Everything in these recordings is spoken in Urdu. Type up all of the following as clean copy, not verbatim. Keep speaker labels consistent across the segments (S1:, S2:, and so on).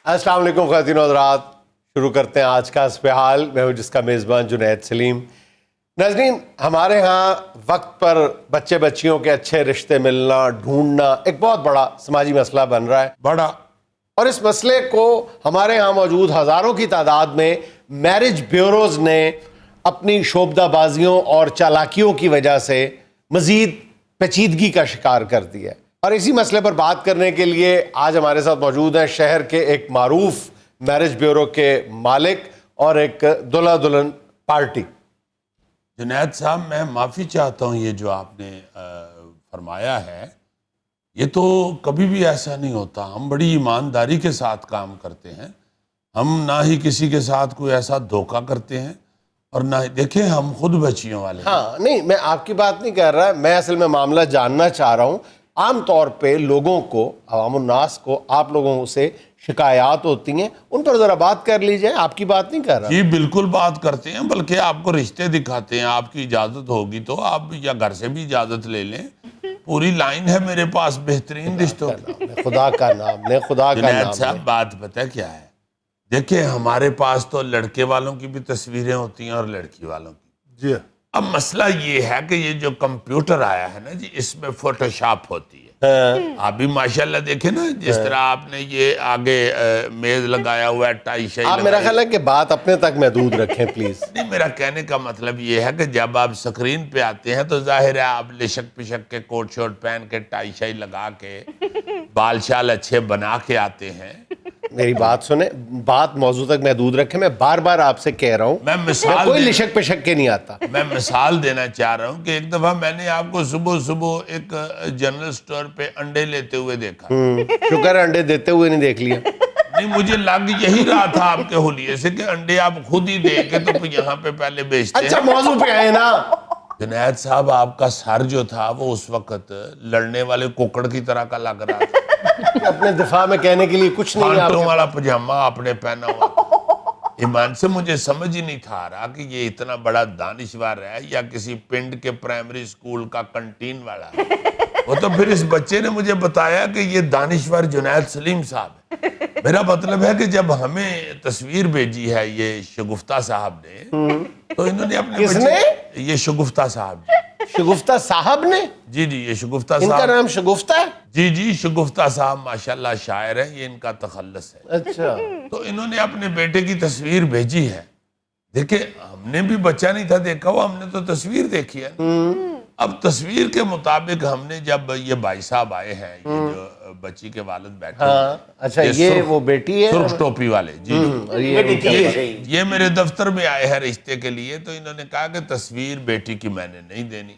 S1: السلام علیکم خواتین و حضرات، شروع کرتے ہیں آج کا حسب حال۔ میں ہوں جس کا میزبان جنید سلیم۔ ناظرین، ہمارے ہاں وقت پر بچے بچیوں کے اچھے رشتے ملنا، ڈھونڈنا ایک بہت بڑا سماجی مسئلہ بن رہا ہے
S2: بڑا،
S1: اور اس مسئلے کو ہمارے ہاں موجود ہزاروں کی تعداد میں میرج بیوروز نے اپنی شعبدہ بازیوں اور چالاکیوں کی وجہ سے مزید پیچیدگی کا شکار کر دیا ہے۔ اور اسی مسئلے پر بات کرنے کے لیے آج ہمارے ساتھ موجود ہیں شہر کے ایک معروف میرج بیورو کے مالک اور ایک دلہا دلہن پارٹی۔
S2: جنید صاحب میں معافی چاہتا ہوں، یہ جو آپ نے فرمایا ہے یہ تو کبھی بھی ایسا نہیں ہوتا۔ ہم بڑی ایمانداری کے ساتھ کام کرتے ہیں، ہم نہ ہی کسی کے ساتھ کوئی ایسا دھوکہ کرتے ہیں اور نہ ہی دیکھیں ہم خود بچیوں والے ہیں۔
S1: ہاں نہیں، میں آپ کی بات نہیں کر رہا، میں اصل میں معاملہ جاننا چاہ رہا ہوں۔ عام طور پہ لوگوں کو، عوام الناس کو آپ لوگوں سے شکایات ہوتی ہیں، ان پر ذرا بات کر لیجئے۔ آپ کی بات نہیں کر رہا۔
S2: جی بالکل بات کرتے ہیں، بلکہ آپ کو رشتے دکھاتے ہیں۔ آپ کی اجازت ہوگی تو آپ یا گھر سے بھی اجازت لے لیں، پوری لائن ہے میرے پاس بہترین رشتوں کی۔
S1: خدا کا نام لیں، خدا کا
S2: جنید
S1: نام
S2: صاحب
S1: لیں۔
S2: بات پتہ کیا ہے، دیکھیں ہمارے پاس تو لڑکے والوں کی بھی تصویریں ہوتی ہیں اور لڑکی والوں کی۔
S1: جی
S2: اب مسئلہ یہ ہے کہ یہ جو کمپیوٹر آیا ہے نا جی، اس میں فوٹو شاپ ہوتی ہے۔ آپ بھی ماشاءاللہ دیکھیں نا، جس طرح آپ نے یہ آگے میز لگایا ہوا ہے، ٹائی شائی
S1: آپ میرا خیال ہے کہ بات اپنے تک محدود رکھیں پلیز۔
S2: نہیں، میرا کہنے کا مطلب یہ ہے کہ جب آپ سکرین پہ آتے ہیں تو ظاہر ہے آپ لشک پشک کے کوٹ شوٹ پہن کے ٹائی شائی لگا کے بال شال اچھے بنا کے آتے ہیں۔
S1: میری بات سنیں، بات موضوع تک محدود رکھیں۔ میں بار بار آپ سے کہہ رہا ہوں،
S2: میں
S1: کوئی لشک پشک کے نہیں آتا۔
S2: میں مثال دینا چاہ رہا ہوں کہ ایک دفعہ میں نے آپ کو صبح صبح ایک جنرل سٹور پہ انڈے لیتے ہوئے دیکھا۔
S1: شکر ہے انڈے دیتے ہوئے نہیں دیکھ لیا۔
S2: نہیں، مجھے لگ یہی رہا تھا آپ کے حلیے سے کہ انڈے آپ خود ہی دے کے تو یہاں پہ پہلے بیچتے ہیں۔
S1: اچھا موضوع پہ آئے نا۔
S2: جنید صاحب آپ کا سر جو تھا وہ اس وقت لڑنے والے کوکڑ کی طرح کا لگ رہا تھا۔
S1: اپنے دفاع میں کہنے کے لیے کچھ نہیں ہے آپ
S2: پانٹوں
S1: کے
S2: والا پجامہ آپ نے پہنا ہوا تھا۔ ایمان سے مجھے سمجھ ہی نہیں تھا آ رہا کہ یہ اتنا بڑا دانشور ہے یا کسی پنڈ کے پرائمری سکول کا کنٹین والا ہے۔ وہ تو پھر اس بچے نے مجھے بتایا کہ یہ دانشور جنید سلیم صاحب ہے۔ میرا مطلب ہے کہ جب ہمیں تصویر بھیجی ہے یہ شگفتہ صاحب نے، تو انہوں نے اپنے
S1: کس نے؟
S2: یہ شگفتہ صاحب
S1: شگفتہ صاحب نے؟
S2: جی جی، یہ شگفتہ
S1: ان کا
S2: صاحب،
S1: نام شگفتہ ہے؟
S2: جی جی شگفتہ صاحب ماشاءاللہ شاعر ہیں، یہ ان کا تخلص ہے۔
S1: اچھا
S2: تو انہوں نے اپنے بیٹے کی تصویر بھیجی ہے۔ دیکھیں ہم نے بھی بچہ نہیں تھا دیکھا ہوا، ہم نے تو تصویر دیکھی ہے۔ اب تصویر کے مطابق ہم نے جب یہ بھائی صاحب آئے ہیں، یہ جو بچی کے والد بیٹھے
S1: ہاں اچھا، یہ وہ بیٹی ہے
S2: سرخ ٹوپی والے، جی
S1: اور یہ
S2: یہ میرے دفتر میں آئے ہیں رشتے کے لیے، تو انہوں نے کہا کہ تصویر بیٹی کی میں نے نہیں دینی۔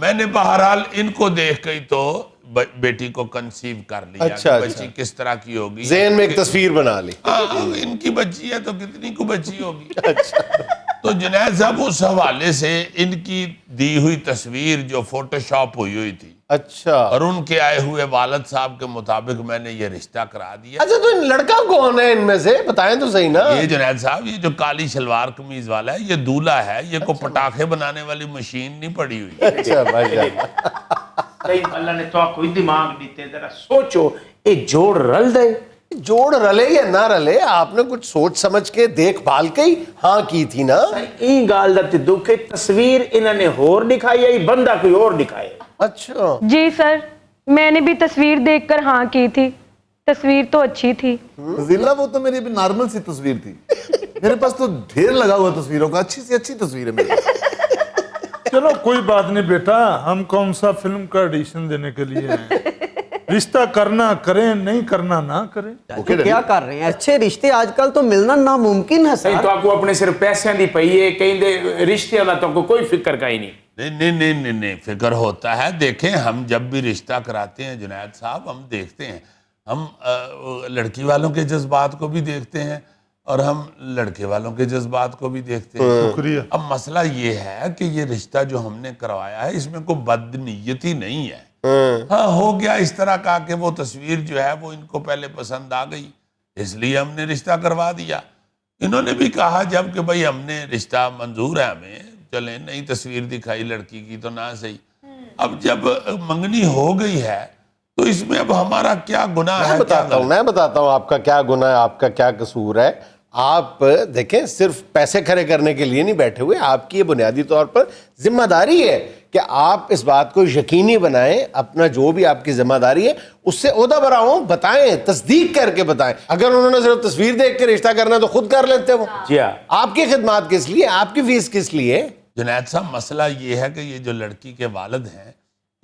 S2: میں نے بہرحال ان کو دیکھ کے تو بیٹی کو کنسیو کر لیا کہ بچی کس طرح کی ہوگی،
S1: ذہن میں ایک تصویر بنا لی۔
S2: ان کی بچی ہے تو کتنی کو بچی ہوگی۔ تو جنید صاحب اس حوالے سے ان کی دی ہوئی تصویر جو فوٹو شاپ ہوئی تھی،
S1: اچھا
S2: اور ان کے آئے ہوئے والد صاحب کے مطابق میں نے یہ رشتہ کرا دیا۔
S1: اچھا، تو لڑکا کون ہے ان میں سے؟ بتائیں تو صحیح نا۔
S2: یہ جنید صاحب، یہ جو کالی شلوار قمیض والا ہے یہ دولہا ہے، یہ کو پٹاخے بنانے والی مشین نہیں پڑی ہوئی۔
S1: اچھا ماشاءاللہ،
S3: اللہ نے تو کوئی دماغ دیتے، ذرا سوچو ایک جوڑ رل دے،
S1: جوڑ رلے یا نہ رلے، آپ نے کچھ سوچ سمجھ کے دیکھ بھال کے ہی ہاں کی تھی نا۔
S3: این گال دا دکھ تصویر انہوں نے ہور دکھائی ہے، بندہ کوئی اور دکھائے۔
S1: اچھا
S4: جی سر، میں نے بھی تصویر دیکھ کر ہاں کی تھی، تصویر تو اچھی تھی۔
S5: ضلع وہ تو میری ابھی نارمل سی تصویر تھی، میرے پاس تو ڈھیر لگا ہوا تصویروں کا، اچھی سی اچھی تصویر ہے میری۔
S6: چلو کوئی بات نہیں بیٹا، ہم کون سا فلم کا ایڈیشن دینے کے لیے ہیں، رشتہ کرنا کریں، نہیں کرنا نہ کریں۔
S7: کیا کر رہے ہیں؟ اچھے رشتے آج کل تو ملنا ناممکن ہے سر۔
S3: تو آپ کو اپنے صرف پیسے دی پئی ہے، کہیں دے رشتے والا تو کوئی فکر کا ہی نہیں۔
S2: نہیں فکر ہوتا ہے۔ دیکھیں ہم جب بھی رشتہ کراتے ہیں جنید صاحب، ہم دیکھتے ہیں، ہم لڑکی والوں کے جذبات کو بھی دیکھتے ہیں اور ہم لڑکے والوں کے جذبات کو بھی دیکھتے ہیں۔
S6: شکریہ۔
S2: اب مسئلہ یہ ہے کہ یہ رشتہ جو ہم نے کروایا ہے اس میں کوئی بد نیتی نہیں ہے۔ ہاں ہو گیا اس طرح کا کہ وہ تصویر جو ہے وہ ان کو پہلے پسند آ گئی، اس لیے ہم نے رشتہ کروا دیا۔ انہوں نے بھی کہا جب کہ بھائی ہم نے رشتہ منظور ہے ہمیں، چلیں نئی تصویر دکھائی لڑکی کی تو نہ صحیح۔ اب جب منگنی ہو گئی ہے تو اس میں اب ہمارا کیا گناہ ہے؟
S1: میں بتاتا ہوں آپ کا کیا گناہ ہے، آپ کا کیا قصور ہے. آپ دیکھیں صرف پیسے کھڑے کرنے کے لیے نہیں بیٹھے ہوئے، آپ کی یہ بنیادی طور پر ذمہ داری ہے کہ آپ اس بات کو یقینی بنائیں، اپنا جو بھی آپ کی ذمہ داری ہے اس سے عہدہ برآ ہوں، بتائیں، تصدیق کر کے بتائیں. اگر انہوں نے صرف تصویر دیکھ کے رشتہ کرنا ہے تو خود کر لیتے وہ.
S3: جی ہاں.
S1: آپ کی خدمات کس لیے، آپ کی فیس کس لیے؟
S2: جنید صاحب مسئلہ یہ ہے کہ یہ جو لڑکی کے والد ہیں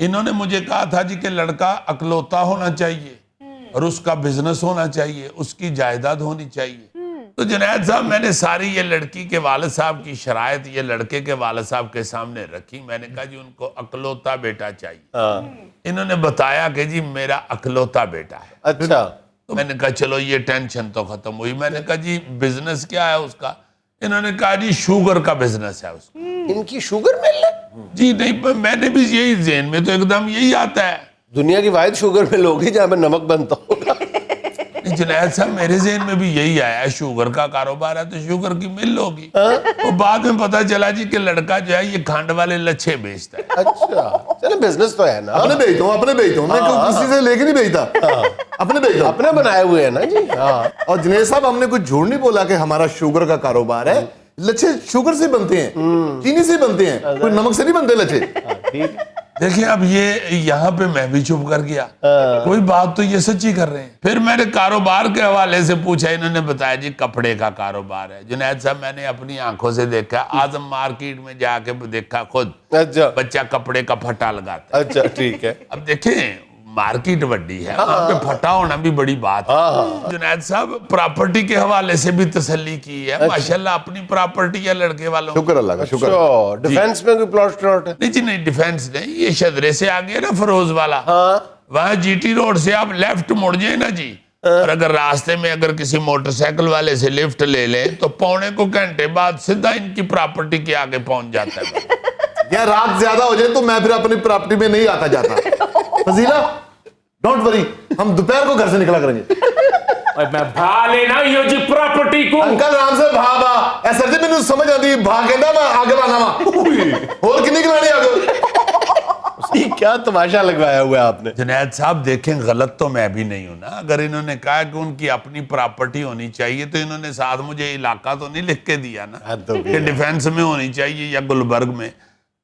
S2: انہوں نے مجھے کہا تھا جی کہ لڑکا اکلوتا ہونا چاہیے اور اس کا بزنس ہونا چاہیے، اس کی جائیداد ہونی چاہیے. تو جنید صاحب میں نے ساری یہ لڑکی کے والد صاحب کی شرائط یہ لڑکے کے والد صاحب کے سامنے رکھی. میں نے کہا جی ان کو اکلوتا بیٹا چاہیے. انہوں نے بتایا کہ جی میرا اکلوتا بیٹا ہے.
S1: اچھا.
S2: تو میں نے کہا چلو یہ ٹینشن تو ختم ہوئی. میں نے کہا جی بزنس کیا ہے اس کا؟ انہوں نے کہا جی شوگر کا بزنس ہے اس کا.
S1: ان کی شوگر مل ہے؟
S2: جی نہیں، میں نے بھی یہی ذہن میں تو ایک دم یہی آتا ہے.
S1: دنیا کی واحد شوگر مل ہوگی جہاں پہ نمک بنتا ہوگا.
S2: جنید صاحب میرے ذہن میں بھی یہی آیا ہے، شوگر کا کاروبار ہے تو شوگر کی مل ہوگی. وہ بعد میں پتا چلا جی کہ لڑکا جو ہے یہ کھانڈ والے لچھے بیچتا ہے.
S1: اچھا چلیں بزنس تو ہے نا.
S5: اپنے بیچتا ہوں میں کسی سے لے کے نہیں بیچتا، اپنے بیچتا ہوں،
S1: اپنے بنائے ہوئے ہیں نا جی. ہاں.
S5: اور جنید صاحب ہم نے کچھ جھوٹ نہیں بولا کہ ہمارا شوگر کا کاروبار ہے. لچھے شوگر سے بنتے ہیں، چینی سے بنتے ہیں، کوئی نمک سے نہیں بنتے لچھے.
S2: دیکھیں اب یہ یہاں پہ میں بھی چپ کر گیا، کوئی بات تو یہ سچی کر رہے ہیں. پھر میں نے کاروبار کے حوالے سے پوچھا، انہوں نے بتایا جی کپڑے کا کاروبار ہے. جنید صاحب میں نے اپنی آنکھوں سے دیکھا، آج مارکیٹ میں جا کے دیکھا خود
S1: اچھا
S2: بچہ کپڑے کا پھٹا لگاتا ہے.
S1: اچھا ٹھیک ہے.
S2: اب دیکھیں مارکیٹ بڑی ہے، وہاں پہ پھٹا ہونا بھی بڑی بات ہے. جنید صاحب پراپرٹی کے حوالے سے بھی تسلی کی ہے. ماشاءاللہ اپنی پراپرٹی ہے لڑکے والوں.
S5: شکر اللہ کا، شکر.
S1: ڈیفنس میں کوئی پلاٹ ہے؟
S2: نہیں جی نہیں، ڈیفنس نہیں، یہ شدرے سے آگے نا فروز والا، وہاں جی ٹی روڈ سے آپ لیفٹ مڑ جائیں نا جی، اور اگر راستے میں اگر کسی موٹر سائیکل والے سے لفٹ لے لیں تو پونے کو گھنٹے بعد سیدھا ان کی پراپرٹی کے آگے پہنچ جاتا ہے.
S5: یا رات زیادہ ہو جائے تو میں پھر اپنی پراپرٹی میں نہیں آتا جاتا. فضیلہ ڈونٹ وری، ہم دوپہر کو گھر سے نکلا کریں گے.
S3: میں بھا لینا یہ جی پراپرٹی کو.
S5: انکل رام سے بھا با اے سر جی مینوں سمجھ آندی بھا کہندا میں آگے لانا وا اور کنی کلانی آگے.
S1: کیا تماشا لگوایا ہوا ہے آپ نے.
S2: جنید صاحب دیکھیں غلط تو میں بھی نہیں ہوں نا. اگر انہوں نے کہا کہ ان کی اپنی پراپرٹی ہونی چاہیے تو انہوں نے ساتھ مجھے علاقہ تو نہیں لکھ کے دیا نا کہ ڈیفینس میں ہونی چاہیے یا گلبرگ میں.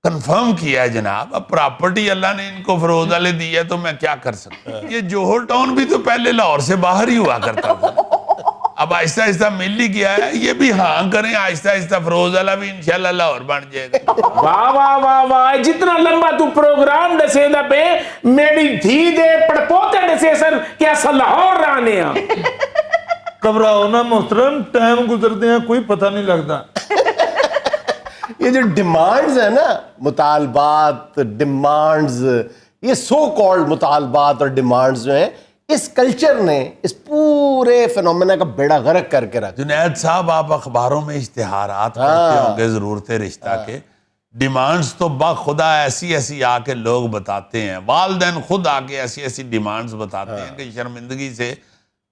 S2: کنفرم کیا ہے جناب. اب پراپرٹی اللہ نے ان کو فروز والے دی ہے تو میں کیا کر سکتا ہوں. یہ جوہر ٹاؤن بھی تو پہلے لاہور سے باہر ہی ہوا کرتا تھا، اب آہستہ آہستہ مل ہی گیا ہے. یہ بھی ہاں کریں آہستہ آہستہ فروز والا بھی انشاءاللہ لاہور بن جائے گا.
S3: واہ واہ واہ واہ، جتنا لمبا تو پروگرام دسے دا پہ میری دھی دے پڑپوتے دسے سن کہ اصل لاہور رانے ہاں.
S6: گھبراؤ نا محترم، ٹائم گزرتے ہیں کوئی پتہ نہیں لگتا.
S1: یہ جو ڈیمانڈز ہیں نا، مطالبات، ڈیمانڈز، یہ سو کالڈ مطالبات اور ڈیمانڈز جو ہیں، اس کلچر نے اس پورے فینومینا کا بیڑا غرق کر کے رکھا.
S2: جنید صاحب آپ اخباروں میں اشتہارات پڑھتے ہوں گے ضرورت رشتہ کے. ڈیمانڈز تو بخدا ایسی ایسی آ کے لوگ بتاتے ہیں، والدین خود آ کے ایسی ایسی ڈیمانڈز بتاتے ہیں کہ شرمندگی سے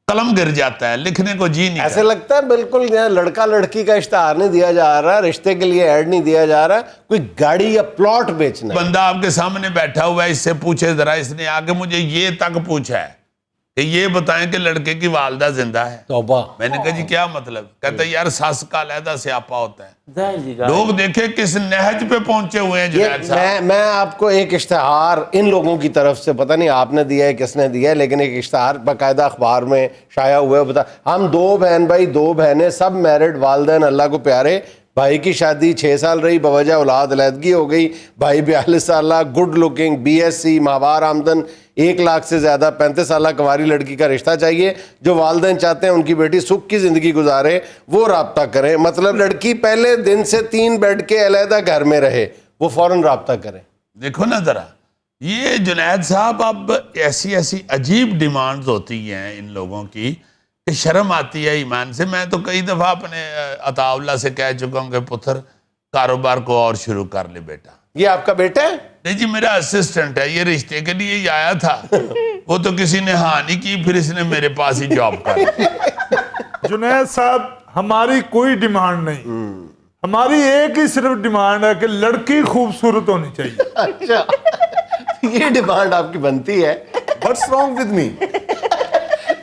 S2: قلم گر جاتا ہے، لکھنے کو جی نہیں.
S1: ایسے لگتا ہے بالکل لڑکا لڑکی کا اشتہار نہیں دیا جا رہا، رشتے کے لیے ایڈ نہیں دیا جا رہا، کوئی گاڑی یا پلاٹ بیچنا.
S2: بندہ آپ کے سامنے بیٹھا ہوا ہے، اس سے پوچھے ذرا، اس نے آگے مجھے یہ تک پوچھا ہے کہ یہ بتائیں کہ لڑکے کی والدہ زندہ ہے.
S1: توبہ.
S2: میں نے کہا جی کیا مطلب؟ کہتا ہے یار ساس کا علیحدہ سیاپا ہوتا ہے. لوگ دیکھیں کس نہج پہ پہنچے ہوئے ہیں جنید صاحب.
S1: میں آپ کو ایک اشتہار ان لوگوں کی طرف سے، پتہ نہیں آپ نے دیا ہے کس نے دیا ہے، لیکن ایک اشتہار باقاعدہ اخبار میں شائع ہوا ہے. بتا ہم 2 بہن بھائی، 2 بہنیں، سب میرڈ، والدین اللہ کو پیارے. بھائی کی شادی 6 سال رہی، بوجہ اولاد علیحدگی ہو گئی. بھائی 42 سالہ، گڈ لکنگ، BSc، ماہوار آمدن 1 لاکھ سے زیادہ، 35 سالہ کنواری لڑکی کا رشتہ چاہیے. جو والدین چاہتے ہیں ان کی بیٹی سکھ کی زندگی گزارے، وہ رابطہ کریں. مطلب لڑکی پہلے دن سے 3 بیڈ کے علیحدہ گھر میں رہے، وہ فوراً رابطہ کریں.
S2: دیکھو نا ذرا، یہ جنید صاحب اب ایسی ایسی عجیب ڈیمانڈز ہوتی ہیں ان لوگوں کی کہ شرم آتی ہے ایمان سے. میں تو کئی دفعہ اپنے عطا اللہ سے کہہ چکا ہوں کہ پتر کاروبار کو اور شروع کر لے بیٹا.
S1: یہ آپ کا بیٹا ہے؟
S2: نہیں جی میرا اسسٹنٹ ہے، یہ رشتے کے لیے ہی آیا تھا. وہ تو کسی نے ہاں نہیں کی، پھر اس نے میرے پاس ہی جاب کر لی.
S6: جنید صاحب ہماری کوئی ڈیمانڈ نہیں، ہماری ایک ہی صرف ڈیمانڈ ہے کہ لڑکی خوبصورت ہونی چاہیے.
S1: اچھا یہ ڈیمانڈ آپ کی بنتی ہے.
S5: What's wrong with me?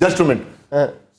S5: Just a minute.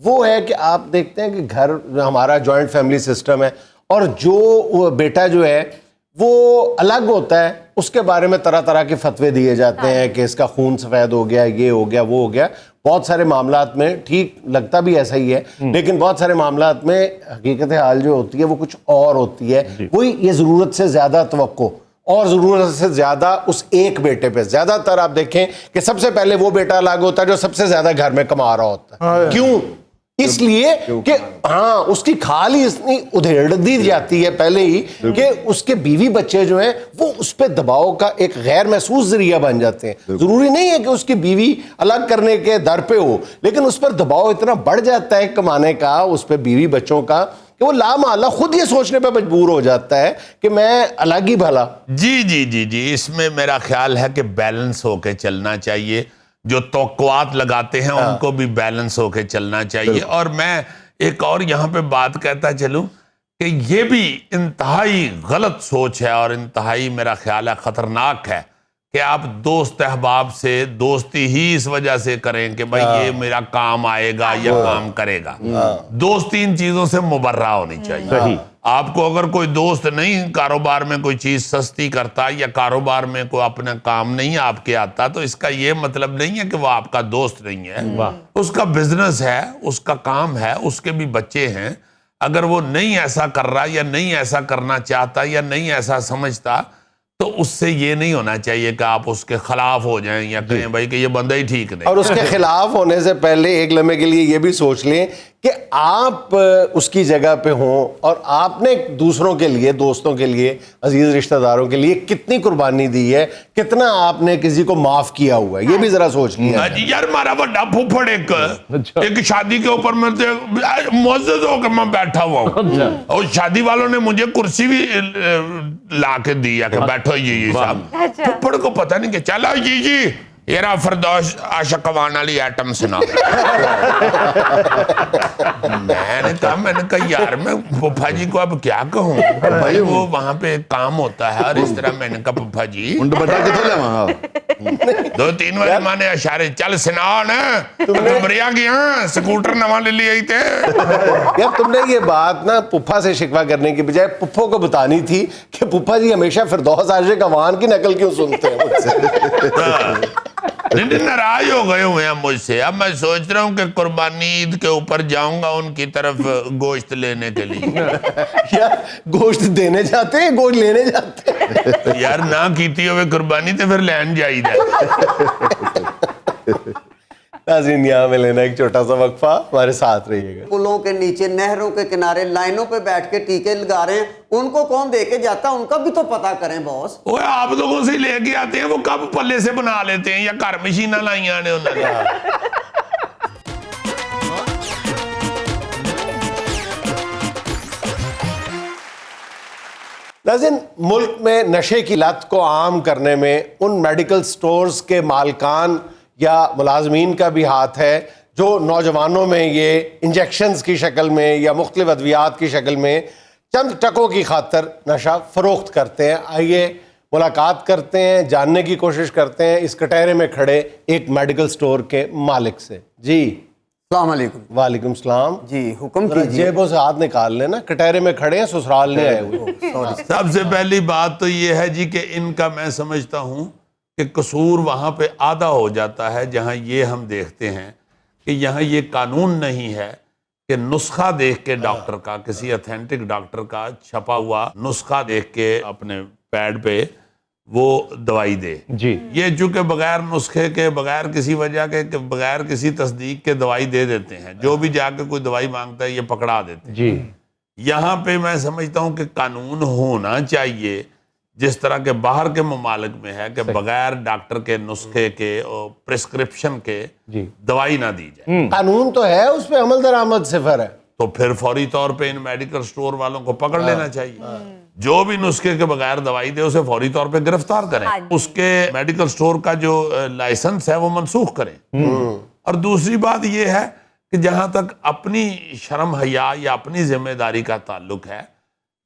S1: وہ ہے کہ آپ دیکھتے ہیں کہ گھر ہمارا جوائنٹ فیملی سسٹم ہے اور جو بیٹا جو ہے وہ الگ ہوتا ہے اس کے بارے میں طرح طرح کے فتوے دیے جاتے ہیں کہ اس کا خون سفید ہو گیا, یہ ہو گیا, وہ ہو گیا. بہت سارے معاملات میں ٹھیک لگتا بھی ایسا ہی ہے, لیکن بہت سارے معاملات میں حقیقت حال جو ہوتی ہے وہ کچھ اور ہوتی ہے. وہی یہ ضرورت سے زیادہ توقع اور ضرورت سے زیادہ اس ایک بیٹے پہ. زیادہ تر آپ دیکھیں کہ سب سے پہلے وہ بیٹا الگ ہوتا ہے جو سب سے زیادہ گھر میں کما رہا ہوتا ہے. کیوں؟ اس لیے کہ ہاں اس کی کھال ہی اتنی ادھیڑ دی جاتی ہے پہلے ہی کہ اس کے بیوی بچے جو ہیں وہ اس پہ دباؤ کا ایک غیر محسوس ذریعہ بن جاتے ہیں. ضروری نہیں ہے کہ اس کی بیوی الگ کرنے کے در پہ ہو, لیکن اس پر دباؤ اتنا بڑھ جاتا ہے کمانے کا, اس پہ بیوی بچوں کا, کہ وہ لامحالہ خود یہ سوچنے پہ مجبور ہو جاتا ہے کہ میں الگ ہی بھلا.
S2: جی اس میں میرا خیال ہے کہ بیلنس ہو کے چلنا چاہیے. جو توقعات لگاتے ہیں ان کو بھی بیلنس ہو کے چلنا چاہیے. اور میں ایک اور یہاں پہ بات کہتا چلوں کہ یہ بھی انتہائی غلط سوچ ہے اور انتہائی میرا خیال ہے خطرناک ہے کہ آپ دوست احباب سے دوستی ہی اس وجہ سے کریں کہ بھائی یہ میرا کام آئے گا یا کام کرے گا. دوستی ان چیزوں سے مبرہ ہونی چاہیے. آپ کو اگر کوئی دوست نہیں کاروبار میں کوئی چیز سستی کرتا یا کاروبار میں کوئی اپنا کام نہیں آپ کے آتا تو اس کا یہ مطلب نہیں ہے کہ وہ آپ کا دوست نہیں ہے. اس کا بزنس ہے, اس کا کام ہے, اس کے بھی بچے ہیں. اگر وہ نہیں ایسا کر رہا یا نہیں ایسا کرنا چاہتا یا نہیں ایسا سمجھتا تو اس سے یہ نہیں ہونا چاہیے کہ آپ اس کے خلاف ہو جائیں یا کہیں بھائی کہ یہ بندہ ہی ٹھیک نہیں.
S1: اور اس کے خلاف ہونے سے پہلے ایک لمحے کے لیے یہ بھی سوچ لیں کہ آپ اس کی جگہ پہ ہوں اور آپ نے دوسروں کے لیے, دوستوں کے لیے, عزیز رشتہ داروں کے لیے کتنی قربانی دی ہے, کتنا آپ نے کسی کو معاف کیا ہوا ہے, یہ بھی ذرا سوچ لیا.
S2: یار ہمارا بڑا پھوپھڑ ایک شادی کے اوپر میں معزز ہو کے میں بیٹھا ہوا ہوں اور شادی والوں نے مجھے کرسی بھی لا کے دی ہے کہ بیٹھو جی صاحب. پھوپھڑ کو پتہ نہیں کہ چلا جی یرا فردوس عاشق قوان علی ایٹم سنا. میں نے کہا یار میں پپھا جی کو اب کیا کہوں بھائی, وہ وہاں پہ کام ہوتا ہے اور اس طرح. میں نے کہا پپھا جی 2-3 بار ماں نے اشارے چل سنا نا گمریا گیا سکوٹر نواں لے لیے تھے.
S1: یار تم نے یہ بات نا پپھا سے شکوا کرنے کی بجائے پپھو کو بتانی تھی کہ پپھا جی ہمیشہ فردوس عاشق قوان کی نقل کیوں سنتے ہیں مجھ سے.
S2: ناراض ہو گئے ہوئے ہیں مجھ سے. اب میں سوچ رہا ہوں کہ قربانی عید کے اوپر جاؤں گا ان کی طرف گوشت لینے کے لیے.
S1: یار گوشت دینے جاتے ہیں, گوشت لینے جاتے ہیں.
S2: یار نہ کیتی ہوئے قربانی تو پھر لین جائی دے.
S1: ناظرین یہاں میں لینا ایک چھوٹا سا وقفہ, ہمارے ساتھ رہیے گا.
S7: پلوں کے نیچے, نہروں کے کنارے لائنوں پہ بیٹھ کے ٹیکے لگا رہے ہیں, ان کو کون دے کے جاتا, ان کا بھی تو پتہ کریں باس.
S2: وہ آپ لوگوں سے لے کے آتے ہیں, وہ کب پلے سے بنا لیتے ہیں یا گھر مشینہ لائیاں نے انہوں نے.
S1: ناظرین ملک میں نشے کی لت کو عام کرنے میں ان میڈیکل سٹورز کے مالکان یا ملازمین کا بھی ہاتھ ہے جو نوجوانوں میں یہ انجیکشنز کی شکل میں یا مختلف ادویات کی شکل میں چند ٹکوں کی خاطر نشہ فروخت کرتے ہیں. آئیے ملاقات کرتے ہیں, جاننے کی کوشش کرتے ہیں اس کٹہرے میں کھڑے ایک میڈیکل سٹور کے مالک سے. جی
S7: السلام علیکم.
S1: وعلیکم السلام.
S7: جی حکم کیجیے.
S1: جیبوں سے ہاتھ نکال لینا, کٹہرے میں کھڑے ہیں, سسرال نہیں آئے ہوئے.
S2: سب سے پہلی بات تو یہ ہے جی کہ ان کا میں سمجھتا ہوں کہ قصور وہاں پہ آدھا ہو جاتا ہے جہاں یہ ہم دیکھتے ہیں کہ یہاں یہ قانون نہیں ہے کہ نسخہ دیکھ کے ڈاکٹر کا, کسی اتھینٹک ڈاکٹر کا چھپا ہوا نسخہ دیکھ کے اپنے پیڈ پہ وہ دوائی دے.
S3: جی
S2: یہ چونکہ بغیر نسخے کے, بغیر کسی وجہ کے, بغیر کسی تصدیق کے دوائی دے دیتے ہیں. جو بھی جا کے کوئی دوائی مانگتا ہے یہ پکڑا دیتے ہیں.
S3: جی
S2: یہاں پہ میں سمجھتا ہوں کہ قانون ہونا چاہیے جس طرح کے باہر کے ممالک میں ہے کہ بغیر ڈاکٹر کے نسخے کے اور پرسکرپشن کے دوائی نہ دی جائے.
S1: قانون تو ہے, اس پہ عمل درآمد صفر ہے.
S2: تو پھر فوری طور پہ ان میڈیکل سٹور والوں کو پکڑ لینا چاہیے. جو بھی نسخے کے بغیر دوائی دے اسے فوری طور پہ گرفتار کریں. اس کے میڈیکل سٹور کا جو لائسنس ہے وہ منسوخ کریں. اور دوسری بات یہ ہے کہ جہاں تک اپنی شرم حیا یا اپنی ذمہ داری کا تعلق ہے,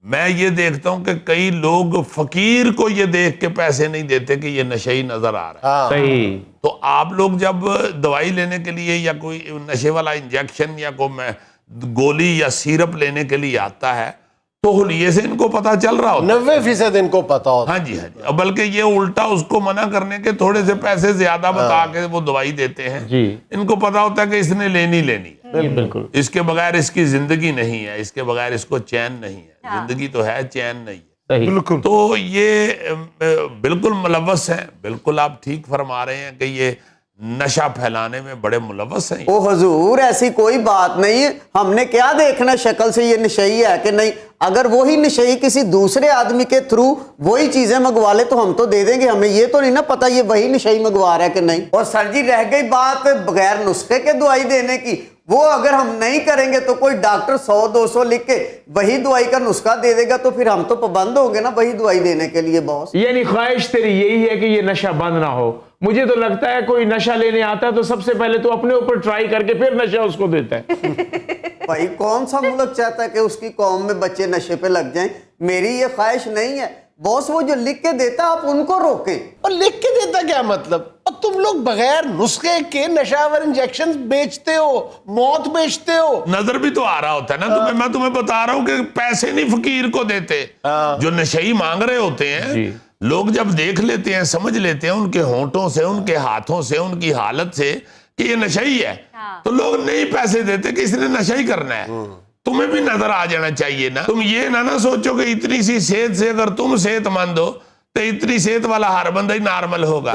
S2: میں یہ دیکھتا ہوں کہ کئی لوگ فقیر کو یہ دیکھ کے پیسے نہیں دیتے کہ یہ نشئی نظر آ رہا ہے.
S3: صحیح.
S2: تو آپ لوگ جب دوائی لینے کے لیے یا کوئی نشے والا انجیکشن یا کوئی گولی یا سیرپ لینے کے لیے آتا ہے تو حلیے سے ان کو پتا چل رہا ہوتا ہے.
S1: 90% ان کو پتا ہوتا.
S2: ہاں جی. بلکہ یہ الٹا اس کو منع کرنے کے تھوڑے سے پیسے زیادہ بتا کے وہ دوائی دیتے ہیں.
S3: جی.
S2: ان کو پتا ہوتا ہے کہ اس نے لینی ہے.
S3: بالکل.
S2: اس کے بغیر اس کی زندگی نہیں ہے, اس کے بغیر اس کو چین نہیں ہے. زندگی تو ہے, چین نہیں ہے.
S6: بالکل.
S2: تو یہ بالکل ملوث ہیں. بالکل آپ ٹھیک فرما رہے ہیں کہ یہ نشہ پھیلانے میں بڑے ملوث ہیں.
S7: او حضور ایسی کوئی بات نہیں ہے. ہم نے کیا دیکھنا شکل سے یہ نشئی ہے کہ نہیں. اگر وہی نشئی کسی دوسرے آدمی کے تھرو وہی چیزیں منگوا لے تو ہم تو دے دیں گے. ہمیں یہ تو نہیں نا پتا یہ وہی نشئی منگوا رہا ہے کہ نہیں. اور سر جی رہ گئی بات بغیر نسخے کے دوائی دینے کی, وہ اگر ہم نہیں کریں گے تو کوئی ڈاکٹر 100-200 لکھ کے وہی دوائی کا نسخہ دے دے گا تو پھر ہم تو پابند ہوں گے نا وہی دوائی دینے کے لیے. باس
S3: یعنی خواہش تیری یہی ہے کہ یہ نشہ بند نہ ہو. مجھے تو لگتا ہے کوئی نشہ لینے آتا ہے تو سب سے پہلے تو اپنے اوپر ٹرائی کر کے پھر نشہ اس کو دیتا ہے.
S7: بھائی کون سا ملک چاہتا ہے کہ اس کی قوم میں بچے نشے پہ لگ جائیں. میری یہ خواہش نہیں ہے. باس وہ جو لکھ کے دیتا آپ ان کو روکیں.
S1: اور لکھ کے دیتا کیا مطلب؟ اور تم لوگ بغیر نسخے کے نشہ آور انجیکشن بیچتے ہو, موت بیچتے ہو.
S2: نظر بھی تو آ رہا ہوتا ہے نا تمہیں. میں تمہیں بتا رہا ہوں کہ پیسے نہیں فقیر کو دیتے. جو نشئی مانگ رہے ہوتے ہیں لوگ جب دیکھ لیتے ہیں, سمجھ لیتے ہیں ان کے ہونٹوں سے, ان کے ہاتھوں سے, ان کی حالت سے کہ یہ نشئی ہے, تو لوگ نہیں پیسے دیتے کہ اس نے نشہ ہی کرنا ہے. تمہیں بھی نظر آ جانا چاہیے نا. تم یہ نہ سوچو کہ اتنی سی صحت سے اگر تم صحت مند ہو تو اتنی صحت والا ہر بندہ ہی نارمل ہوگا.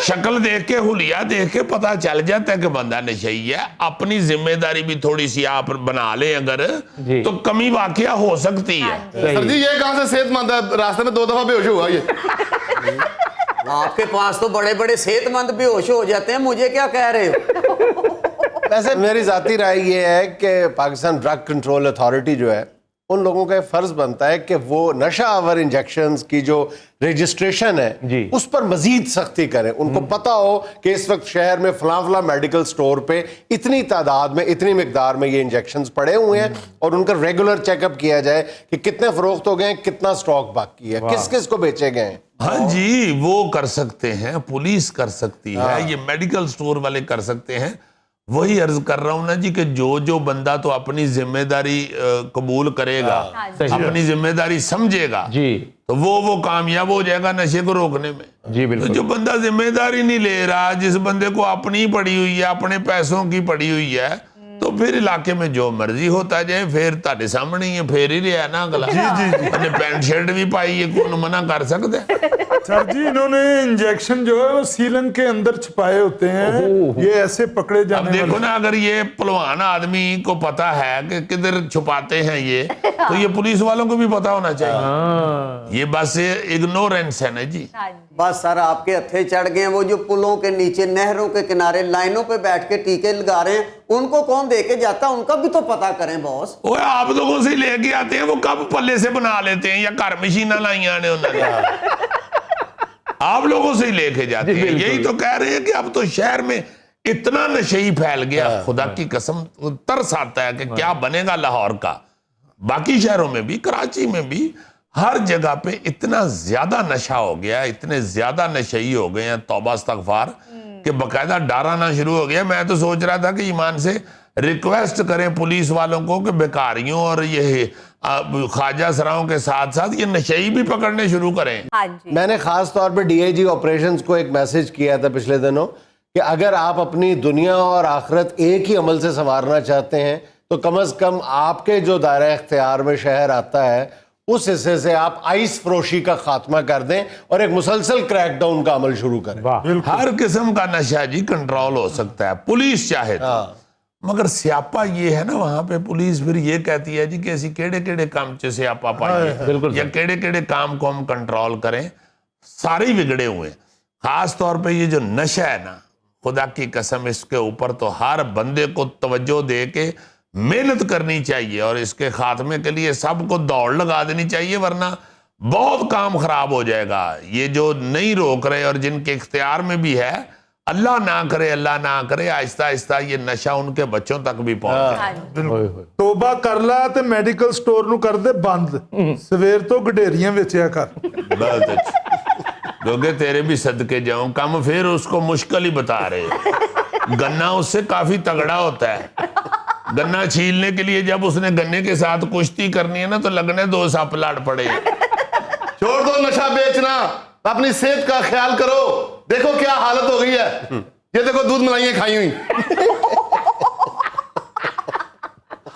S2: شکل دیکھ کے, حلیہ دیکھ کے پتا چل جاتا ہے کہ بندہ نشئی ہے. اپنی ذمہ داری بھی تھوڑی سی آپ بنا لیں اگر تو کمی واقعہ ہو سکتی ہے.
S5: سر جی یہ کہاں سے صحت مند ہے؟ راستے میں 2 دفعہ بے ہوش ہوا یہ.
S7: آپ کے پاس تو بڑے بڑے صحت مند بے ہوش ہو جاتے ہیں, مجھے کیا کہہ رہے ہو.
S1: ویسے میری ذاتی رائے یہ ہے کہ پاکستان ڈرگ کنٹرول اتھارٹی جو ہے ان لوگوں کا فرض بنتا ہے کہ وہ نشہ آور انجیکشنز کی جو رجسٹریشن ہے اس پر مزید سختی کریں. ان کو پتا ہو کہ اس وقت شہر میں فلاں فلاں میڈیکل سٹور پہ اتنی تعداد میں, اتنی مقدار میں یہ انجیکشنز پڑے ہوئے ہیں, اور ان کا ریگولر چیک اپ کیا جائے کہ کتنے فروخت ہو گئے ہیں, کتنا سٹاک باقی ہے, کس کس کو بیچے گئے ہیں.
S2: ہاں جی, وہ کر سکتے ہیں, پولیس کر سکتی ہے, یہ میڈیکل سٹور والے کر سکتے ہیں. وہی عرض کر رہا ہوں نا جی کہ جو بندہ تو اپنی ذمہ داری قبول کرے گا, اپنی ذمہ داری سمجھے گا, تو وہ کامیاب ہو جائے گا نشے کو روکنے میں.
S3: جی بالکل.
S2: جو بندہ ذمہ داری نہیں لے رہا, جس بندے کو اپنی پڑی ہوئی ہے, اپنے پیسوں کی پڑی ہوئی ہے, تو پھر علاقے میں جو مرضی ہوتا جائے. پھر تاڑے سامنے ہی ہے, پھر ہی رہا نا اگلا. انہیں پینٹ شرٹ بھی پائی ہے, کون منع کر سکتے ہیں.
S6: سر جی انہوں نے انجیکشن جو ہے وہ سیلن کے اندر چھپائے ہوتے ہیں, یہ ایسے پکڑے جانے.
S2: اب دیکھو نا, اگر یہ پلوان آدمی کو پتا ہے کہ کدھر چھپاتے ہیں یہ, تو یہ پولیس والوں کو بھی پتا ہونا چاہیے. یہ بس اگنورنس ہے نا جی.
S7: بس سر آپ کے ہتھے چڑھ گئے ہیں. وہ جو پلوں کے نیچے, نہروں کے کنارے لائنوں پہ بیٹھ کے ٹیکے لگا رہے ہیں, ان کو کون دے کے جاتا, ان کا بھی تو پتا کریں باس.
S2: وہ آپ لوگوں سے لے کے آتے ہیں, وہ کب پلے سے بنا لیتے ہیں, یا گھر مشینہ لائیاں نے انہوں نے, آپ لوگوں سے ہی لے کے جاتے ہیں. یہی تو کہہ رہے ہیں کہ اب تو شہر میں اتنا نشئی پھیل گیا, خدا کی قسم ترس آتا ہے کہ کیا بنے گا لاہور کا. باقی شہروں میں بھی, کراچی میں بھی, ہر جگہ پہ اتنا زیادہ نشہ ہو گیا, اتنے زیادہ نشئی ہو گئے ہیں, توبہ استغفار, کہ باقاعدہ ڈرانا شروع ہو گیا. میں تو سوچ رہا تھا کہ ایمان سے ریکویسٹ کریں پولیس والوں کو کہ بیکاریوں اور یہ خواجہ سراؤں کے ساتھ ساتھ یہ نشئی بھی پکڑنے شروع کریں.
S1: میں نے خاص طور پہ ڈی آئی جی آپریشنز کو ایک میسج کیا تھا پچھلے دنوں کہ اگر آپ اپنی دنیا اور آخرت ایک ہی عمل سے سنوارنا چاہتے ہیں تو کم از کم آپ کے جو دائرہ اختیار میں شہر آتا ہے اس حصے سے آپ آئس فروشی کا خاتمہ کر دیں اور ایک مسلسل کریک ڈاؤن کا عمل شروع کریں.
S2: ہر قسم کا نشہ جی کنٹرول ہو سکتا ہے, پولیس چاہے تو. مگر سیاپا یہ ہے نا, وہاں پہ پولیس پھر یہ کہتی ہے جی کہ اسی کیڑے کام چ سیاپا پائیے, یا کیڑے کام کو ہم کنٹرول کریں. سارے ہی بگڑے ہوئے ہیں. خاص طور پہ یہ جو نشہ ہے نا, خدا کی قسم اس کے اوپر تو ہر بندے کو توجہ دے کے محنت کرنی چاہیے, اور اس کے خاتمے کے لیے سب کو دوڑ لگا دینی چاہیے, ورنہ بہت کام خراب ہو جائے گا. یہ جو نہیں روک رہے اور جن کے اختیار میں بھی ہے, اللہ نہ کرے آہستہ آہستہ یہ نشہ ان کے بچوں تک بھی پہنچ جائے.
S6: ਤੋਬਾ ਕਰ ਲੈ ਤੇ ਮੈਡੀਕਲ ਸਟੋਰ ਨੂੰ ਕਰ ਦੇ ਬੰਦ, ਸਵੇਰ ਤੋਂ ਗਡੇਰੀਆਂ ਵੇਚਿਆ ਕਰ.
S2: بہت اچھا. کیونکہ تیرے بھی صدقے جاؤں. کم پھر اس کو مشکل ہی بتا رہے. گنا اس سے کافی تگڑا ہوتا ہے. گنا چھیلنے کے لیے جب اس نے گنے کے ساتھ کشتی کرنی ہے نا تو لگنے 2 سپ لڑ پڑے.
S5: چھوڑ دو نشہ بیچنا, اپنی صحت کا خیال کرو. دیکھو کیا حالت ہو گئی ہے, یہ دیکھو دودھ ملائیاں کھائی ہوئی.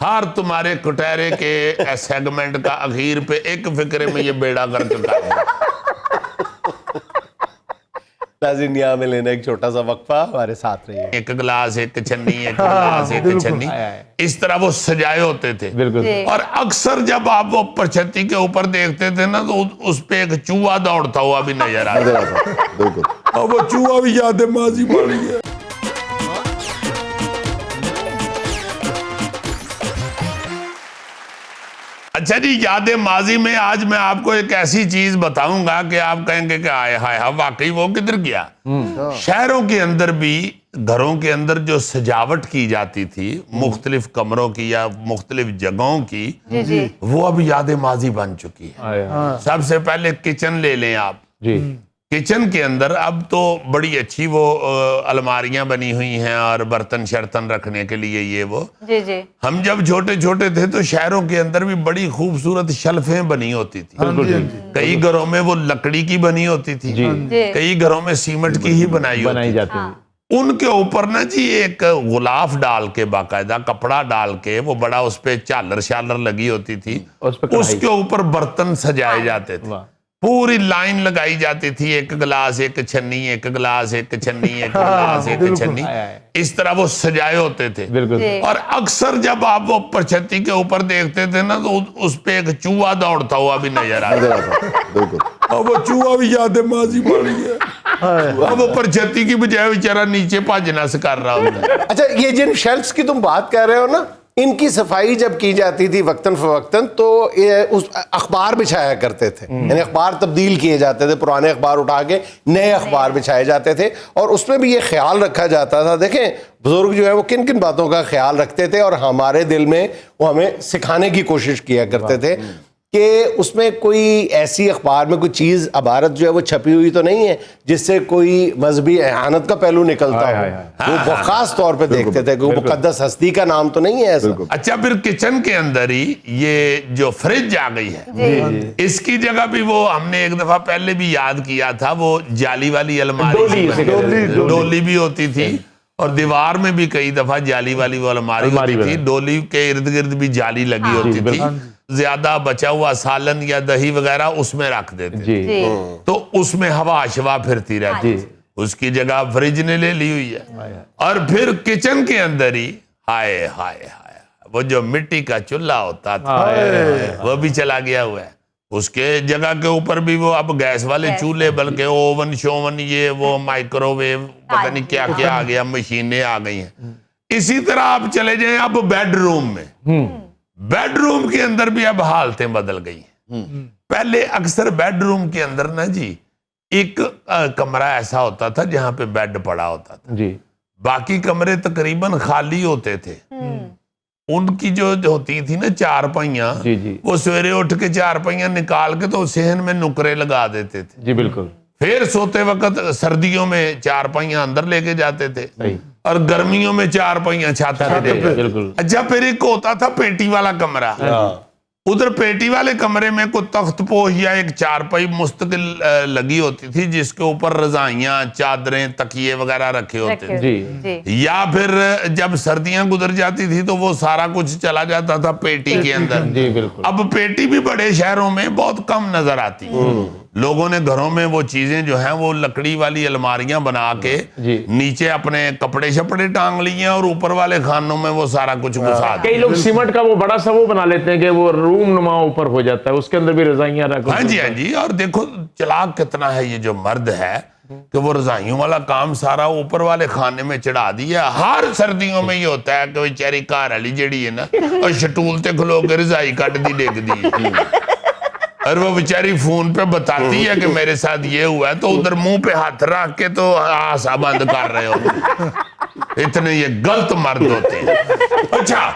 S2: ہر تمہارے کٹہرے کے سیگمنٹ کا اخیر پہ ایک فکرے میں یہ بیڑا کر چکا ہے.
S1: ناظرین یہاں میں لینا ایک چھوٹا سا وقفہ, ہمارے ساتھ رہیے.
S2: ایک گلاس ایک چھنی, ایک گلاس ایک چھنی, اس طرح وہ سجائے ہوتے تھے.
S3: بالکل.
S2: اور اکثر جب آپ وہ پرچھتی کے اوپر دیکھتے تھے نا تو اس پہ ایک چوہا دوڑتا ہوا بھی نظر آتا.
S5: بالکل.
S2: اور وہ چوہا بھی یاد ماضی بن گیا. اچھا جی, یاد ماضی میں آج میں آپ کو ایک ایسی چیز بتاؤں گا کہ آپ کہیں گے کہ آئے ہائے واقعی وہ کدھر گیا. شہروں کے اندر بھی گھروں کے اندر جو سجاوٹ کی جاتی تھی مختلف کمروں کی یا مختلف جگہوں کی, وہ اب یاد ماضی بن چکی ہے. سب سے پہلے کچن لے لیں آپ.
S3: جی.
S2: کچن کے اندر اب تو بڑی اچھی وہ الماریاں بنی ہوئی ہیں اور برتن شرتن رکھنے کے لیے یہ وہ.
S4: جی.
S2: ہم جب چھوٹے چھوٹے تھے تو شہروں کے اندر بھی بڑی خوبصورت شلفیں بنی ہوتی تھی. کئی گھروں میں وہ لکڑی کی بنی ہوتی تھی, کئی گھروں میں سیمنٹ کی ہی بنائی
S3: جاتی تھی.
S2: ان کے اوپر نا جی ایک غلاف ڈال کے, باقاعدہ کپڑا ڈال کے, وہ بڑا اس پہ چالر شالر لگی ہوتی تھی, اس کے اوپر برتن سجائے جاتے تھے. پوری لائن لگائی جاتی تھی, ایک گلاس ایک چھنی, ایک گلاس ایک چھنی, ایک گلاس ایک چھنی, اس طرح وہ سجائے ہوتے تھے. اور اکثر جب آپ وہ پرچھتی کے اوپر دیکھتے تھے نا تو اس پہ ایک چوہا دوڑتا ہوا بھی نظر آتا. اور وہ چوہا بھی یاد ماضی بن گیا. اب وہ پرچھتی کی بجائے بیچارہ نیچے بھاجنا سے کر رہا ہوتا ہے.
S1: اچھا, یہ جن شیلفز کی تم بات کر رہے ہو نا, ان کی صفائی جب کی جاتی تھی وقتاً فوقتاً تو اس اخبار بچھایا کرتے تھے. یعنی اخبار تبدیل کیے جاتے تھے, پرانے اخبار اٹھا کے نئے اخبار بچھائے جاتے تھے, اور اس میں بھی یہ خیال رکھا جاتا تھا. دیکھیں بزرگ جو ہے وہ کن کن باتوں کا خیال رکھتے تھے اور ہمارے دل میں وہ ہمیں سکھانے کی کوشش کیا کرتے تھے کہ اس میں کوئی ایسی اخبار میں کوئی چیز عبارت جو ہے وہ چھپی ہوئی تو نہیں ہے جس سے کوئی مذہبی احانت کا پہلو نکلتا ہو. وہ خاص طور پہ دیکھتے تھے کہ وہ مقدس ہستی کا نام تو نہیں ہے ایسا.
S2: اچھا, پھر کچن کے اندر ہی یہ جو فریج آ گئی ہے, اس کی جگہ بھی وہ ہم نے ایک دفعہ پہلے بھی یاد کیا تھا, وہ جالی والی الماری, ڈولی بھی ہوتی تھی, اور دیوار میں بھی کئی دفعہ جالی والی وہ الماری ہوتی تھی. ڈولی کے ارد گرد بھی جالی لگی ہوتی تھی. زیادہ بچا ہوا سالن یا دہی وغیرہ اس میں رکھ دیتے تھے, تو اس میں ہوا شوا پھرتی رہتی. اس کی جگہ فریج نے لے لی ہوئی ہے. اور پھر کچن کے اندر ہی ہائے ہائے ہائے وہ جو مٹی کا چولہا ہوتا تھا وہ بھی چلا گیا ہوا ہے. اس کے جگہ کے اوپر بھی وہ اب گیس والے چولہے, بلکہ اوون شوون یہ وہ مائکرو ویو پتہ نہیں کیا کیا آ گیا, مشینیں آ گئی ہیں. اسی طرح آپ چلے جائیں اب بیڈ روم میں. بیڈ روم کے اندر بھی اب حالتیں بدل گئی ہیں. پہلے اکثر بیڈ روم کے اندر نا جی ایک کمرہ ایسا ہوتا تھا جہاں پہ بیڈ پڑا ہوتا تھا, باقی کمرے تقریباً خالی ہوتے تھے. ان کی جو ہوتی تھی نا چارپائیاں, وہ سویرے اٹھ کے چارپائیاں نکال کے تو صحن میں نکرے لگا دیتے تھے.
S3: جی بالکل.
S2: پھر سوتے وقت سردیوں میں چارپائیاں اندر لے کے جاتے تھے, اور گرمیوں میں چارپائیاں چھت پہ لے کے. اچھا, پھر ایک ہوتا تھا پیٹی والا کمرہ. ادھر پیٹی والے کمرے میں کوئی تخت پوش یا ایک چارپائی مستقل لگی ہوتی تھی جس کے اوپر رضائیاں, چادریں, تکیے وغیرہ رکھے ہوتے تھے. یا پھر جب سردیاں گزر جاتی تھی تو وہ سارا کچھ چلا جاتا تھا پیٹی کے اندر. اب پیٹی بھی بڑے شہروں میں بہت کم نظر آتی. لوگوں نے گھروں میں وہ چیزیں جو ہیں وہ لکڑی والی الماریاں بنا کے نیچے اپنے کپڑے شپڑے ٹانگ لیے, اور اوپر والے خانوں میں وہ سارا کچھ گھسا دیا.
S3: کئی لوگ سیمنٹ کا وہ بڑا سا وہ بنا لیتے ہیں کہ وہ روم نما اوپر ہو جاتا ہے, اس کے اندر بھی رضائیاں رکھ.
S2: ہاں جی, ہاں جی. اور دیکھو چلاک کتنا ہے یہ جو مرد ہے کہ وہ رضائیوں والا کام سارا اوپر والے خانے میں چڑھا دیا. ہر سردیوں میں یہ ہوتا ہے کہ وہ چیری کار والی جیڑی ہے نا, اور شٹول تے کھلو کے رضائی کٹ دی ڈگ دی. اور وہ بیچاری فون پہ بتاتی ہے کہ میرے ساتھ یہ ہوا ہے، تو ادھر منہ پہ ہاتھ رکھ کے تو آسا بند کر رہے ہو. اتنے یہ غلط مرد ہوتے ہیں. اچھا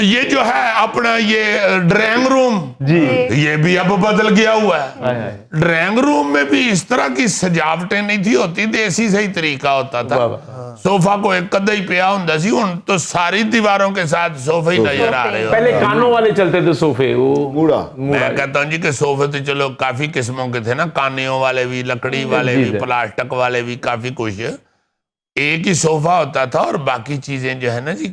S2: یہ جو ہے اپنا یہ ڈرائنگ روم،
S3: جی
S2: یہ بھی اب بدل گیا ہوا ہے. ڈرائنگ روم میں بھی اس طرح کی سجاوٹیں نہیں تھی ہوتی، دیسی صحیح طریقہ ہوتا تھا. صوفہ کو ایک قدہ ہی پیا ہوں سی، ہوں تو ساری دیواروں کے ساتھ صوفے ہی نظر آ رہے ہو.
S3: پہلے کانوں والے چلتے تھے صوفے، وہ
S5: موڑا
S2: میں کہتا ہوں جی کہ صوفے تو چلو کافی قسموں کے تھے نا، کانیوں والے بھی، لکڑی والے بھی، پلاسٹک والے بھی، کافی کچھ. ایک ہی صوفہ ہوتا تھا اور باقی چیزیں جو ہے نا جی،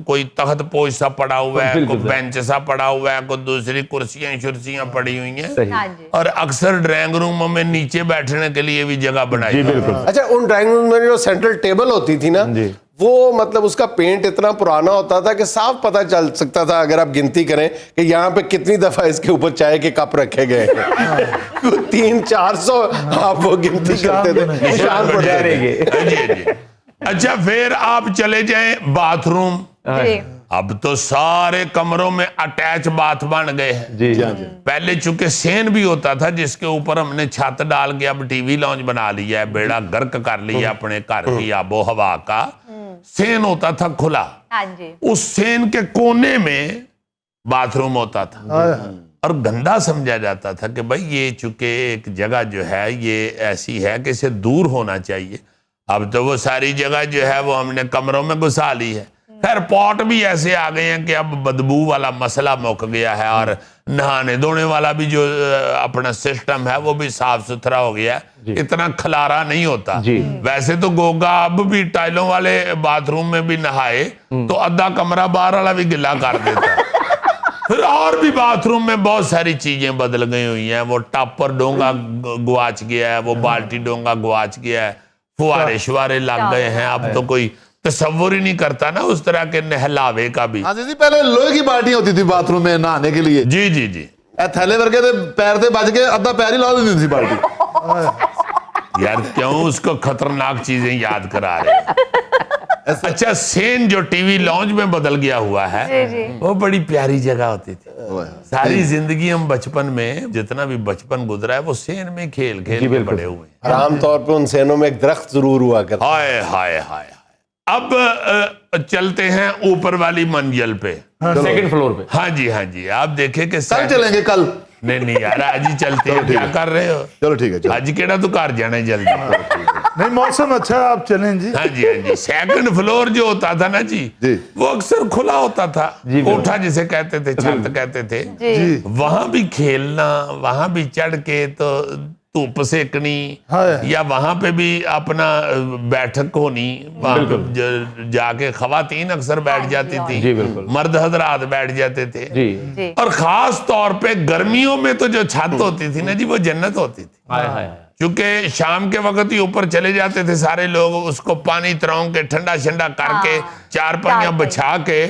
S2: کوئی تخت پوش سا پڑا ہوا ہے، کوئی بینچ سا پڑا ہوا ہے، کوئی دوسری کرسیاں شرسیاں پڑی ہوئی ہیں. اور اکثر ڈرائنگ روموں میں نیچے بیٹھنے کے لیے بھی جگہ بنائی.
S1: اچھا ان ڈرائنگ روم میں جو سینٹرل ٹیبل ہوتی تھی نا، وہ مطلب اس کا پینٹ اتنا پرانا ہوتا تھا کہ صاف پتہ چل سکتا تھا اگر آپ گنتی کریں کہ یہاں پہ کتنی دفعہ اس کے اوپر چائے کے کپ رکھے گئے ہیں. 300-400 آپ وہ گنتی کرتے تھے، نشان پڑتے تھے.
S2: اچھا پھر آپ چلے جائیں باتھ روم. اب تو سارے کمروں میں اٹیچ باتھ بن گئے ہیں. پہلے چونکہ سین بھی ہوتا تھا جس کے اوپر ہم نے چھت ڈال کے اب ٹی وی لانچ بنا لیا ہے، بیڑا غرق کر لیا اپنے گھر کی آب و ہوا کا. سین ہوتا تھا کھلا، اس سین کے کونے میں باتھ روم ہوتا تھا اور گندا سمجھا جاتا تھا کہ بھائی یہ چونکہ ایک جگہ جو ہے یہ ایسی ہے کہ اسے دور ہونا چاہیے. اب تو وہ ساری جگہ جو ہے وہ ہم نے کمروں میں گھسا لی ہے. خیر پوٹ بھی ایسے آ گئے ہیں کہ اب بدبو والا مسئلہ مک گیا ہے اور نہانے دھونے والا بھی جو اپنا سسٹم ہے وہ بھی صاف ستھرا ہو گیا ہے، اتنا کھلارا نہیں ہوتا. ویسے تو گوگا اب بھی ٹائلوں والے باتھ روم میں بھی نہائے تو آدھا کمرہ باہر والا بھی گلا کر دیتا. پھر اور بھی باتھ روم میں بہت ساری چیزیں بدل گئی ہوئی ہیں. وہ ٹاپر ڈونگا گواچ گیا ہے، وہ بالٹی ڈونگا گواچ گیا ہے، فوارے شوارے لگ گئے ہیں. اب تو کوئی تصور ہی نہیں کرتا نا اس طرح کے نہلاوے کا بھی.
S5: ہاں جی پہلے لوہے کی بالٹیاں ہوتی تھی باتھ روم میں نہانے کے لیے.
S2: جی جی جی
S5: تھیلے ورگے تھے، پیر تھے بج کے آدھا پیر ہی لا دیتی تھی بالٹی.
S2: یار کیوں اس کو خطرناک چیزیں یاد کرا رہے ہیں. اچھا سین جو ٹی وی لانچ میں بدل گیا ہوا ہے وہ بڑی پیاری جگہ ہوتی تھی. ساری زندگی ہم بچپن میں جتنا بھی بچپن گزرا ہے وہ سین میں کھیل کھیل میں بڑے ہوئے ہیں.
S1: عام طور پہ ان سینوں میں ایک درخت ضرور ہوا کرتا.
S2: ہائے ہائے ہائے. اب چلتے ہیں اوپر والی منزل پہ،
S3: سیکنڈ فلور پہ.
S2: ہاں جی آپ دیکھیں کہ
S5: کل چلیں گے کل.
S2: نہیں یار آج ہی چلتے ہیں. کیا کر رہے ہو؟
S5: چلو ٹھیک ہے.
S2: آج کیڑا تو گھر جانا ہے جلدی.
S6: نہیں موسم اچھا ہے، آپ چلیں جی.
S2: ہاں جی سیکنڈ فلور جو ہوتا تھا نا جی وہ اکثر کھلا ہوتا تھا، کوٹھا جسے کہتے تھے، چھت کہتے تھے. وہاں بھی کھیلنا، وہاں بھی چڑھ کے تو دھوپ سیکنی، یا وہاں پہ بھی اپنا بیٹھک ہونی، وہاں پہ جا کے خواتین اکثر بیٹھ جاتی تھی، مرد حضرات بیٹھ جاتے تھے. اور خاص طور پہ گرمیوں میں تو جو چھت ہوتی تھی نا جی وہ جنت ہوتی تھی. چونکہ شام کے وقت ہی اوپر چلے جاتے تھے سارے لوگ، اس کو پانی ترون کے ٹھنڈا شنڈا کر کے چار پائیاں بچھا کے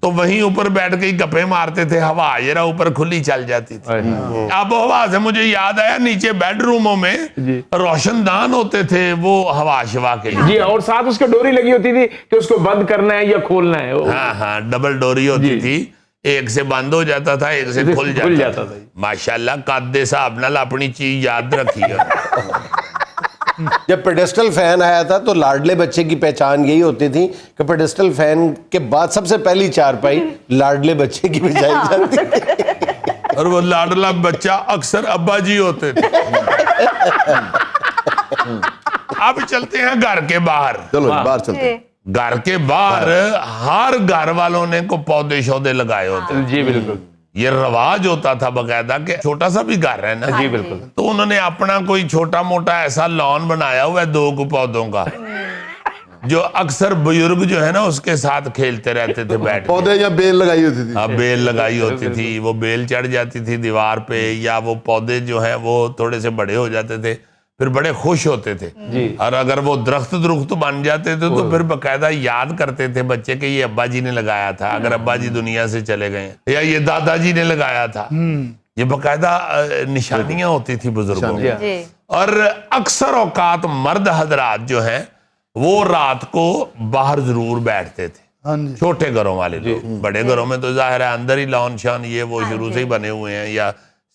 S2: تو وہیں اوپر بیٹھ کے گپے مارتے تھے. ہوا ذرا اوپر کھلی چل جاتی تھی. اب ہوا سے مجھے یاد آیا نیچے بیڈ روموں میں روشن دان ہوتے تھے وہ ہوا شوا کے لیے.
S3: جی اور ساتھ اس کے ڈوری لگی ہوتی تھی کہ اس کو بند کرنا ہے یا کھولنا ہے.
S2: ہاں ڈبل ڈوری ہوتی تھی، ایک سے بند ہو جاتا تھا، ایک سے کھل جاتا تھا. ماشاءاللہ قادے صاحب نال اپنی چیز یاد رکھی ہے.
S1: جب پیڈسٹل فین آیا تھا تو لاڈلے بچے کی پہچان یہی ہوتی تھی کہ پیڈسٹل فین کے بعد سب سے پہلی چارپائی لاڈلے بچے کی بجائی جاتی تھی.
S2: اور وہ لاڈلا بچہ اکثر ابا جی ہوتے تھے. اب چلتے ہیں گھر کے باہر.
S5: چلو باہر چلتے ہیں.
S2: گھر کے باہر ہر گھر والوں نے کو پودے شودے لگائے ہوتے.
S3: جی بالکل.
S2: یہ رواج ہوتا تھا باقاعدہ کہ چھوٹا سا بھی گھر ہے نا
S3: جی بالکل
S2: تو انہوں نے اپنا کوئی چھوٹا موٹا ایسا لان بنایا ہوا ہے 2 پودوں کا جو اکثر بزرگ جو ہے نا اس کے ساتھ کھیلتے رہتے تھے بیٹھ.
S5: پودے یا بیل لگائی ہوتی تھی.
S2: ہاں بیل لگائی ہوتی تھی، وہ بیل چڑھ جاتی تھی دیوار پہ، یا وہ پودے جو ہیں وہ تھوڑے سے بڑے ہو جاتے تھے پھر بڑے خوش ہوتے تھے. اور اگر وہ درخت بن جاتے تھے تو پھر باقاعدہ یاد کرتے تھے بچے کہ یہ ابا جی نے لگایا تھا، اگر ابا جی دنیا سے چلے گئے یا یہ دادا جی نے لگایا تھا. یہ باقاعدہ نشانیاں ہوتی تھی بزرگوں کی. اور اکثر اوقات مرد حضرات جو ہیں وہ رات کو باہر ضرور بیٹھتے تھے. چھوٹے گھروں والے لوگ، بڑے گھروں میں تو ظاہر ہے اندر ہی لان شان یہ وہ شروع سے ہی بنے ہوئے ہیں یا